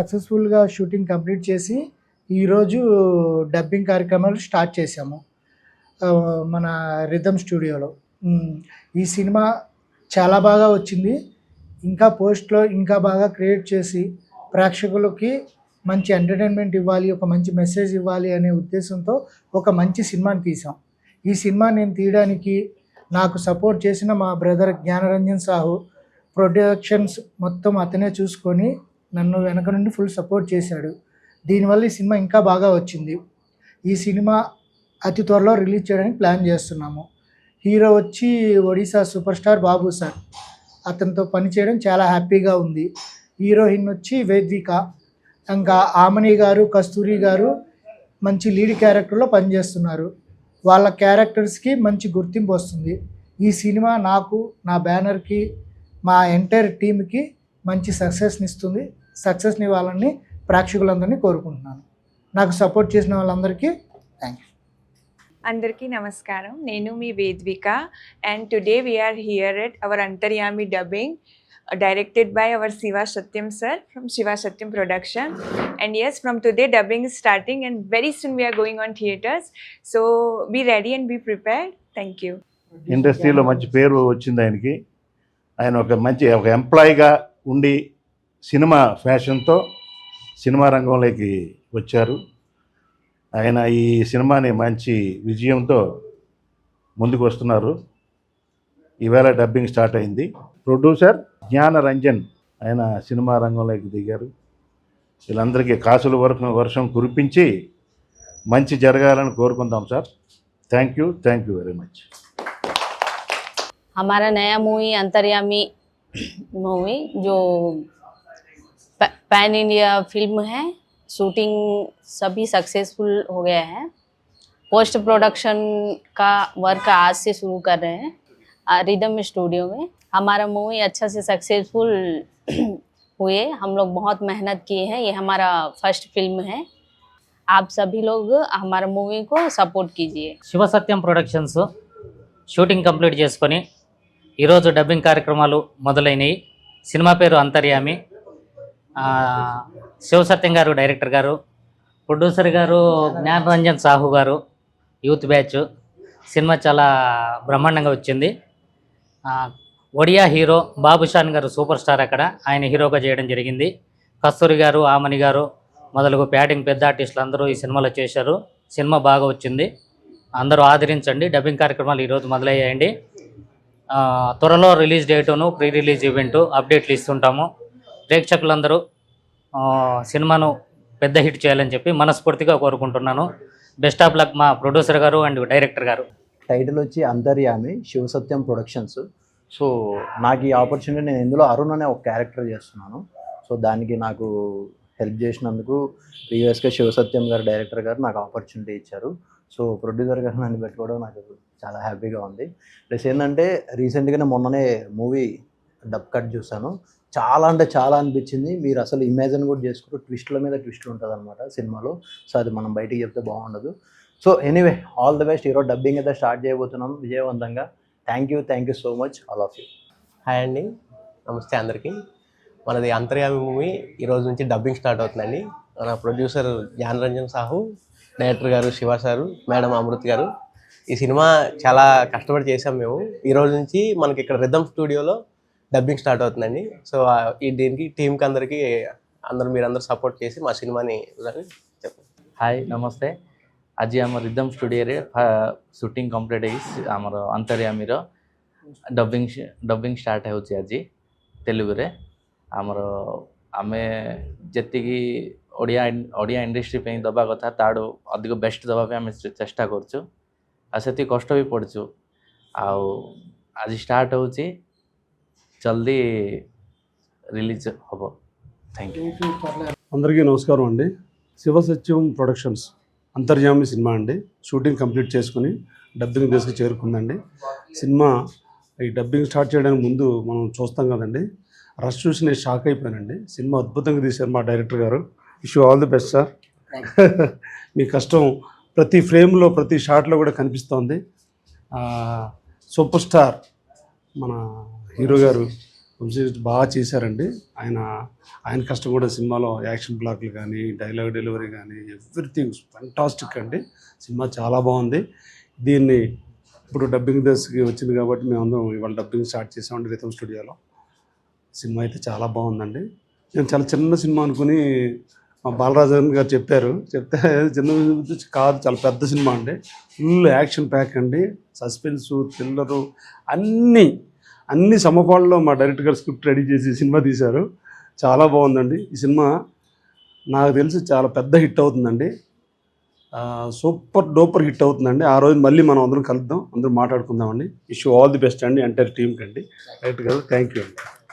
సక్సెస్ఫుల్గా shooting complete చేసి ఈరోజు డబ్బింగ్ కార్యక్రమాలు స్టార్ట్ చేశాము మన రిథమ్ స్టూడియోలో. ఈ సినిమా చాలా బాగా వచ్చింది. ఇంకా పోస్ట్లో ఇంకా బాగా క్రియేట్ చేసి ప్రేక్షకులకి మంచి ఎంటర్టైన్మెంట్ ఇవ్వాలి, ఒక మంచి మెసేజ్ ఇవ్వాలి అనే ఉద్దేశంతో ఒక మంచి సినిమాని తీసాం. ఈ సినిమా నేను తీయడానికి నాకు సపోర్ట్ చేసిన మా బ్రదర్ జ్ఞానరంజన్ సాహు, ప్రొడక్షన్స్ మొత్తం అతనే చూసుకొని నన్ను వెనక నుండి ఫుల్ సపోర్ట్ చేశాడు. దీనివల్ల ఈ సినిమా ఇంకా బాగా వచ్చింది. ఈ సినిమా అతి త్వరలో రిలీజ్ చేయడానికి ప్లాన్ చేస్తున్నాము. హీరో వచ్చి ఒడిశా సూపర్ స్టార్ బాబు సార్, అతనితో పనిచేయడం చాలా హ్యాపీగా ఉంది. హీరోయిన్ వచ్చి వేద్విక, ఇంకా ఆమని గారు, కస్తూరి గారు మంచి లీడ్ క్యారెక్టర్లో పనిచేస్తున్నారు. వాళ్ళ క్యారెక్టర్స్కి మంచి గుర్తింపు వస్తుంది. ఈ సినిమా నాకు, నా బ్యానర్కి, మా ఎంటైర్ టీమ్కి మంచి సక్సెస్ని ఇస్తుంది. సక్సెస్ని ఇవ్వాలని ప్రేక్షకులందరినీ కోరుకుంటున్నాను. నాకు సపోర్ట్ చేసిన వాళ్ళందరికీ థ్యాంక్ యూ. అందరికీ నమస్కారం. నేను మీ Vedvika and today we are here at our Antaryami dubbing directed by our Shiva Satyam sir from Shiva Satyam production. And yes, from today dubbing is starting and very soon we are going on theaters. So be ready and be prepared. Thank you. ఇండస్ట్రీలో మంచి పేరు వచ్చింది ఆయనకి. ఆయన ఒక ఎంప్లాయీగా ఉండి cinema ఫ్యాషన్తో cinema రంగంలోకి వచ్చారు. ఆయన ఈ సినిమాని మంచి విజయంతో ముందుకు వస్తున్నారు. ఈవేళ డబ్బింగ్ స్టార్ట్ అయింది. ప్రొడ్యూసర్ జ్ఞానరంజన్ ఆయన సినిమా రంగంలోకి దిగారు. వీళ్ళందరికీ కాసుల వర్షం కురిపించి మంచి జరగాలని కోరుకుందాం sir. Thank you very much. हमारा नया मूवी अंतर्यामी मूवी जो पैन इंडिया फिल्म है, शूटिंग सभी सक्सेसफुल हो गया है. पोस्ट प्रोडक्शन का वर्क आज से शुरू कर रहे हैं रिदम स्टूडियो में. हमारा मूवी अच्छा से सक्सेसफुल हुए. हम लोग बहुत मेहनत किए हैं. ये हमारा फर्स्ट फिल्म है. आप सभी लोग हमारा मूवी को सपोर्ट कीजिए. శివ సత్యం ప్రొడక్షన్స్ షూటింగ్ కంప్లీట్ చేసుకొని ఈరోజు డబ్బింగ్ కార్యక్రమాలు మొదలైనవి. సినిమా పేరు అంతర్యామి. శివసత్యం గారు డైరెక్టర్ గారు, ప్రొడ్యూసర్ గారు జ్ఞానరంజన్ సాహు గారు, యూత్ బ్యాచ్. సినిమా చాలా బ్రహ్మాండంగా వచ్చింది. ఒడియా హీరో బాబుషాన్ గారు సూపర్ స్టార్, అక్కడ ఆయన హీరోగా చేయడం జరిగింది. కస్తూరి గారు, ఆమని గారు మొదలుగు బ్యాటింగ్ పెద్ద ఆర్టిస్టులు అందరూ ఈ సినిమాలో చేశారు. సినిమా బాగా వచ్చింది. అందరూ ఆదరించండి. డబ్బింగ్ కార్యక్రమాలు ఈరోజు మొదలయ్యాయండి. త్వరలో రిలీజ్ డేటును, ప్రీ రిలీజ్ ఈవెంటు అప్డేట్లు ఇస్తుంటాము. ప్రేక్షకులందరూ సినిమాను పెద్ద హిట్ చేయాలని చెప్పి మనస్ఫూర్తిగా కోరుకుంటున్నాను. బెస్ట్ ఆఫ్ లక్ మా ప్రొడ్యూసర్ గారు అండ్ డైరెక్టర్ గారు. టైటిల్ వచ్చి అంతర్యామి, శివసత్యం ప్రొడక్షన్స్. సో నాకు ఈ ఆపర్చునిటీ, నేను ఇందులో అరుణ్ అనే ఒక క్యారెక్టర్ చేస్తున్నాను. సో దానికి నాకు హెల్ప్ చేసినందుకు ప్రీవియస్గా శివసత్యం గారు డైరెక్టర్ గారు నాకు ఆపర్చునిటీ ఇచ్చారు. సో ప్రొడ్యూసర్ గారు నన్ను పెట్టుకోవడం నాకు చాలా హ్యాపీగా ఉంది. ప్లస్ ఏంటంటే రీసెంట్గానే మొన్ననే మూవీ డబ్ కట్ చూసాను. చాలా అంటే చాలా అనిపించింది. మీరు అసలు ఇమాజిన్ కూడా చేసుకుంటూ ట్విస్ట్ల మీద ట్విస్ట్లు ఉంటుంది అనమాట సినిమాలో. సో అది మనం బయటికి చెప్తే బాగుండదు. So anyway, all the best. ఈరోజు డబ్బింగ్ అయితే స్టార్ట్ చేయబోతున్నాం విజయవంతంగా. Thank you so much all of you. Hi అండి, నమస్తే అందరికీ. మనది అంతర్యామి మూవీ ఈరోజు నుంచి డబ్బింగ్ స్టార్ట్ అవుతుందండి. మన ప్రొడ్యూసర్ జ్ఞానరంజన్ సాహు, డైరెక్టర్ గారు శివ సారు, మేడం అమృత్ గారు. ఈ సినిమా చాలా కష్టపడి చేసాం మేము. ఈరోజు నుంచి మనకి ఇక్కడ రిథమ్ స్టూడియోలో డబ్బింగ్ స్టార్ట్ అవుతుందండి. సో దీనికి టీంకి అందరికీ మీరందరూ సపోర్ట్ చేసి మా సినిమాని చెప్పండి. हाय नमस्ते. आज आम रिदम स्टूडियो शूटिंग कंप्लीट आमर अंतर्यामी डबिंग स्टार्ट हो आज तेलुगु रे. आमर आमे जी ओडिया इंडस्ट्री पे दबा कथा ताड़ू अधिक बेस्ट दबापी आम चेष्टा करूँ. से कष्ट भी पड़चु. आज स्टार्ट हो जल्दी रिलीज हम. Thank you. अंदरिकी नमस्कारम अंडी. शिव सत्यम प्रोडक्शन्स अंतर्यामी सिनेमा अंडी शूटिंग कंप्लीट चेसुकोनी डब्बिंग दशकु చేరుకుందండి. సినిమా ఈ డబ్బింగ్ స్టార్ట్ చేయడానికి ముందు మనం చూస్తాం కదండి, రష్ చూసి నేను షాక్ అయిపోయానండి. సినిమా అద్భుతంగా తీశారు మా డైరెక్టర్ గారు. Wish you all the best sir. మీ కష్టం ప్రతి ఫ్రేమ్లో ప్రతి షాట్లో కూడా కనిపిస్తోంది. సూపర్ స్టార్ మన హీరో గారు వంశీ బాగా చేశారండి. ఆయన కష్టం కూడా సినిమాలో యాక్షన్ బ్లాక్లు కానీ, డైలాగ్ డెలివరీ కానీ ఎవ్రీథింగ్ ఫంటాస్టిక్ అండి. సినిమా చాలా బాగుంది. దీన్ని ఇప్పుడు డబ్బింగ్ దశకి వచ్చింది కాబట్టి మేమందరం ఇవాళ డబ్బింగ్ స్టార్ట్ చేసామండి రిథమ్ స్టూడియోలో. సినిమా అయితే చాలా బాగుందండి. నేను చాలా చిన్న సినిమా అనుకుని మా బాలరాజన్ గారు చెప్తే చిన్న కాదు, చాలా పెద్ద సినిమా అండి. ఫుల్ యాక్షన్ ప్యాక్ అండి, సస్పెన్సు, థ్రిల్లరు అన్ని సమపాళ్ళలో మా డైరెక్టర్ గారు స్క్రిప్ట్ రెడీ చేసి సినిమా తీశారు. చాలా బాగుందండి. ఈ సినిమా నాకు తెలిసి చాలా పెద్ద హిట్ అవుతుందండి. సూపర్ డూపర్ హిట్ అవుతుందండి. ఆ రోజు మళ్ళీ మనం అందరం కలుద్దాం, అందరం మాట్లాడుకుందామండి. Wish you all the best అండి ఎంటైర్ టీమ్కి అండి. డైరెక్టర్ గారు థ్యాంక్ యూ అండి.